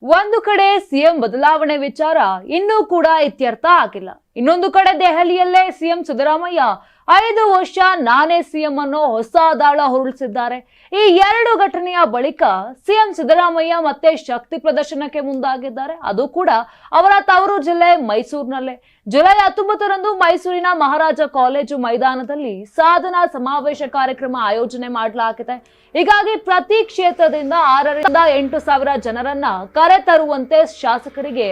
ಒಂದು ಕಡೆ ಸಿಎಂ ಬದಲಾವಣೆ ವಿಚಾರ ಇನ್ನೂ ಕೂಡ ಇತ್ಯರ್ಥ ಆಗಿಲ್ಲ. ಇನ್ನೊಂದು ಕಡೆ ದೆಹಲಿಯಲ್ಲೇ ಸಿಎಂ ಸಿದ್ದರಾಮಯ್ಯ 5 ವರ್ಷ ನಾನೇ ಸಿಎಂ ಅನ್ನೋ ಹೊಸ ದಾಳ ಹೊರಳಿಸಿದ್ದಾರೆ. ಈ ಎರಡು ಘಟನೆಯ ಬಳಿಕ ಸಿಎಂ ಸಿದ್ದರಾಮಯ್ಯ ಮತ್ತೆ ಶಕ್ತಿ ಪ್ರದರ್ಶನಕ್ಕೆ ಮುಂದಾಗಿದ್ದಾರೆ. ಅದು ಕೂಡ ಅವರ ತವರು ಜಿಲ್ಲೆ ಮೈಸೂರಿನಲ್ಲೇ. ಜುಲೈ 19ರಂದು ಮೈಸೂರಿನ ಮಹಾರಾಜ ಕಾಲೇಜು ಮೈದಾನದಲ್ಲಿ ಸಾಧನಾ ಸಮಾವೇಶ ಕಾರ್ಯಕ್ರಮ ಆಯೋಜನೆ ಮಾಡಲಾಗಿದೆ. ಹೀಗಾಗಿ ಪ್ರತಿ ಕ್ಷೇತ್ರದಿಂದ 6ರಿಂದ 8,000 ಜನರನ್ನ ಕರೆತರುವಂತೆ ಶಾಸಕರಿಗೆ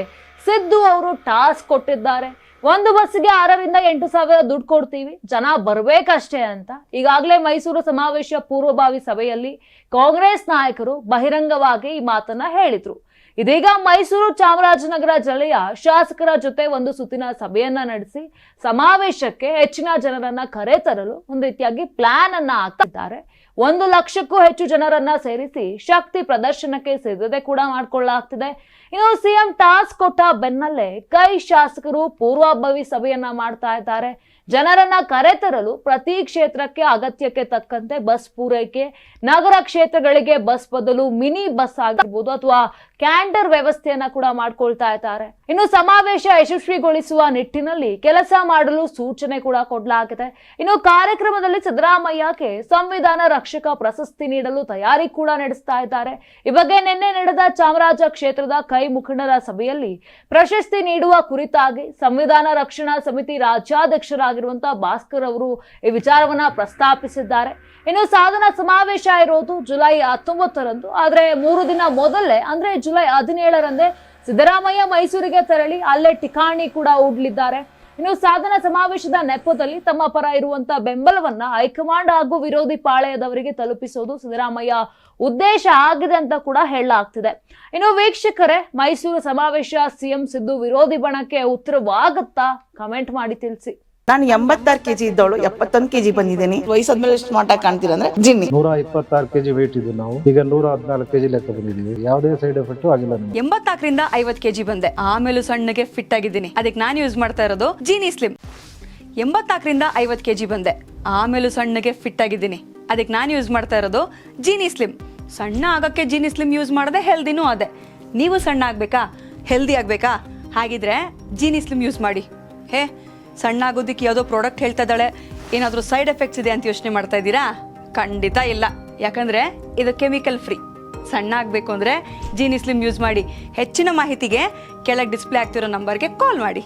ಸಿದ್ದು ಅವರು ಟಾಸ್ಕ್ ಕೊಟ್ಟಿದ್ದಾರೆ. ಒಂದು ಬಸ್ಗೆ 6ರಿಂದ 8,000 ದುಡ್ಡು ಕೊಡ್ತೀವಿ, ಜನ ಬರ್ಬೇಕಷ್ಟೇ ಅಂತ ಈಗಾಗಲೇ ಮೈಸೂರು ಸಮಾವೇಶ ಪೂರ್ವಭಾವಿ ಸಭೆಯಲ್ಲಿ ಕಾಂಗ್ರೆಸ್ ನಾಯಕರು ಬಹಿರಂಗವಾಗಿ ಈ ಮಾತನ್ನ ಹೇಳಿದ್ರು. ಇದೀಗ ಮೈಸೂರು ಚಾಮರಾಜನಗರ ಜಿಲ್ಲೆಯ ಶಾಸಕರ ಜೊತೆ ಒಂದು ಸುತ್ತಿನ ಸಭೆಯನ್ನ ನಡೆಸಿ ಸಮಾವೇಶಕ್ಕೆ ಹೆಚ್ಚಿನ ಜನರನ್ನ ಕರೆತರಲು ಒಂದು ರೀತಿಯಾಗಿ ಪ್ಲಾನ್ ಅನ್ನ ಹಾಕಿದ್ದಾರೆ. 1 ಲಕ್ಷಕ್ಕೂ ಹೆಚ್ಚು ಜನರನ್ನ ಸೇರಿಸಿ ಶಕ್ತಿ ಪ್ರದರ್ಶನಕ್ಕೆ ಸಿದ್ಧತೆ ಕೂಡ ಮಾಡಿಕೊಳ್ಳಲಾಗ್ತಿದೆ. ಇನ್ನು ಸಿಎಂ ಟಾಸ್ಕ್ ಕೊಟ್ಟ ಬೆನ್ನಲ್ಲೇ ಕೈ ಶಾಸಕರು ಪೂರ್ವಭಾವಿ ಸಭೆಯನ್ನ ಮಾಡ್ತಾ ಇದ್ದಾರೆ. ಜನರನ್ನ ಕರೆತರಲು ಪ್ರತಿ ಕ್ಷೇತ್ರಕ್ಕೆ ಅಗತ್ಯಕ್ಕೆ ತಕ್ಕಂತೆ ಬಸ್ ಪೂರೈಕೆ, ನಗರ ಕ್ಷೇತ್ರಗಳಿಗೆ ಬಸ್ ಬದಲು ಮಿನಿ ಬಸ್ ಆಗಿರ್ಬೋದು ಅಥವಾ ಕ್ಯಾಂಟರ್ ವ್ಯವಸ್ಥೆಯನ್ನ ಕೂಡ ಮಾಡ್ಕೊಳ್ತಾ ಇದ್ದಾರೆ. ಇನ್ನು ಸಮಾವೇಶ ಯಶಸ್ವಿಗೊಳಿಸುವ ನಿಟ್ಟಿನಲ್ಲಿ ಕೆಲಸ ಮಾಡಲು ಸೂಚನೆ ಕೂಡ ಕೊಡಲಾಗಿದೆ. ಇನ್ನು ಕಾರ್ಯಕ್ರಮದಲ್ಲಿ ಸಿದ್ದರಾಮಯ್ಯಗೆ ಸಂವಿಧಾನ ರಕ್ಷಕ ಪ್ರಶಸ್ತಿ ನೀಡಲು ತಯಾರಿ ಕೂಡ ನಡೆಸ್ತಾ ಇದ್ದಾರೆ. ಈ ಬಗ್ಗೆ ನಿನ್ನೆ ನಡೆದ ಚಾಮರಾಜ ಕ್ಷೇತ್ರದ ಕೈ ಮುಖಂಡರ ಸಭೆಯಲ್ಲಿ ಪ್ರಶಸ್ತಿ ನೀಡುವ ಕುರಿತಾಗಿ ಸಂವಿಧಾನ ರಕ್ಷಣಾ ಸಮಿತಿ ರಾಜ್ಯಾಧ್ಯಕ್ಷರಾಗಿರುವಂತಹ ಭಾಸ್ಕರ್ ಅವರು ಈ ವಿಚಾರವನ್ನ ಪ್ರಸ್ತಾಪಿಸಿದ್ದಾರೆ. ಇನ್ನು ಸಾಧನಾ ಸಮಾವೇಶ ಇರೋದು ಜುಲೈ 19ರಂದು, ಆದ್ರೆ 3 ದಿನ ಮೊದಲೇ ಅಂದ್ರೆ ಜುಲೈ 17ರಂದೇ ಸಿದ್ದರಾಮಯ್ಯ ಮೈಸೂರಿಗೆ ತೆರಳಿ ಅಲ್ಲೇ ಠಿಕಾಣಿ ಕೂಡ ಹೂಡಲಿದ್ದಾರೆ. ಇನ್ನು ಸಾಧನಾ ಸಮಾವೇಶದ ನೆಪದಲ್ಲಿ ತಮ್ಮ ಪರ ಇರುವಂತಹ ಬೆಂಬಲವನ್ನ ಹೈಕಮಾಂಡ್ ಹಾಗೂ ವಿರೋಧಿ ಪಾಳೆಯದವರಿಗೆ ತಲುಪಿಸೋದು ಸಿದ್ದರಾಮಯ್ಯ ಉದ್ದೇಶ ಆಗಿದೆ ಅಂತ ಕೂಡ ಹೇಳಲಾಗ್ತಿದೆ. ಇನ್ನು ವೀಕ್ಷಕರೇ, ಮೈಸೂರು ಸಮಾವೇಶ ಸಿಎಂ ಸಿದ್ದು ವಿರೋಧಿ ಬಣಕ್ಕೆ ಉತ್ತರವಾಗುತ್ತಾ? ಕಮೆಂಟ್ ಮಾಡಿ ತಿಳಿಸಿ. ನಾನು 86 kg ಇದ್ದವಳು 71 kg ಬಂದಿದ್ದೀನಿ. ವಯಸ್ಸಾದ್ಮೇಲೆ ಸ್ಮಾರ್ಟ್ ಆಗಿ ಕಾಣ್ತೀರಾ ಅಂದ್ರೆ ಜಿನ್ನಿ. 126 kg ವೇಟ್ ಇದೆ. ನಾವು ಈಗ 114 kg ಲೆಕ್ಕ ಬಂದಿದ್ದೀವಿ. ಯಾವುದೇ ಸೈಡ್ ಎಫೆಕ್ಟ್ ಆಗಿಲ್ಲ. 84ರಿಂದ 50 kg ಬಂದೆ. ಆಮೇಲೆ ಸಣ್ಣಗೆ ಫಿಟ್ ಆಗಿದ್ದೀನಿ. ಅದಕ್ಕೆ ನಾನು ಯೂಸ್ ಮಾಡ್ತಾ ಇರೋದು ಜೀನಿ ಸ್ಲಿಮ್. 84ರಿಂದ 50 kg ಬಂದೆ. ಆಮೇಲೆ ಸಣ್ಣಗೆ ಫಿಟ್ ಆಗಿದ್ದೀನಿ. ಅದಕ್ಕೆ ನಾನು ಯೂಸ್ ಮಾಡ್ತಾ ಇರೋದು ಜೀನಿ ಸ್ಲಿಮ್. ಸಣ್ಣ ಆಗಕ್ಕೆ ಜೀನಿ ಸ್ಲಿಮ್ ಯೂಸ್ ಮಾಡದೆ ಹೆಲ್ದಿನೂ ಅದೇ. ನೀವು ಸಣ್ಣ ಆಗ್ಬೇಕಾ, ಹೆಲ್ದಿ ಆಗ್ಬೇಕಾ? ಹಾಗಿದ್ರೆ ಜೀನಿ ಸ್ಲಿಮ್ ಯೂಸ್ ಮಾಡಿ. ಸಣ್ಣ ಆಗೋದಕ್ಕೆ ಯಾವುದೋ ಪ್ರಾಡಕ್ಟ್ ಹೇಳ್ತಾ ಇದ್ದಾಳೆ, ಏನಾದರೂ ಸೈಡ್ ಎಫೆಕ್ಟ್ಸ್ ಇದೆ ಅಂತ ಯೋಚನೆ ಮಾಡ್ತಾ ಇದ್ದೀರಾ? ಖಂಡಿತ ಇಲ್ಲ. ಯಾಕಂದ್ರೆ ಇದು ಕೆಮಿಕಲ್ ಫ್ರೀ. ಸಣ್ಣ ಆಗಬೇಕು ಅಂದರೆ ಜೀನಿ ಸ್ಲಿಮ್ ಯೂಸ್ ಮಾಡಿ. ಹೆಚ್ಚಿನ ಮಾಹಿತಿಗೆ ಕೆಳಗೆ ಡಿಸ್ಪ್ಲೇ ಆಗ್ತಿರೋ ನಂಬರ್ಗೆ ಕಾಲ್ ಮಾಡಿ.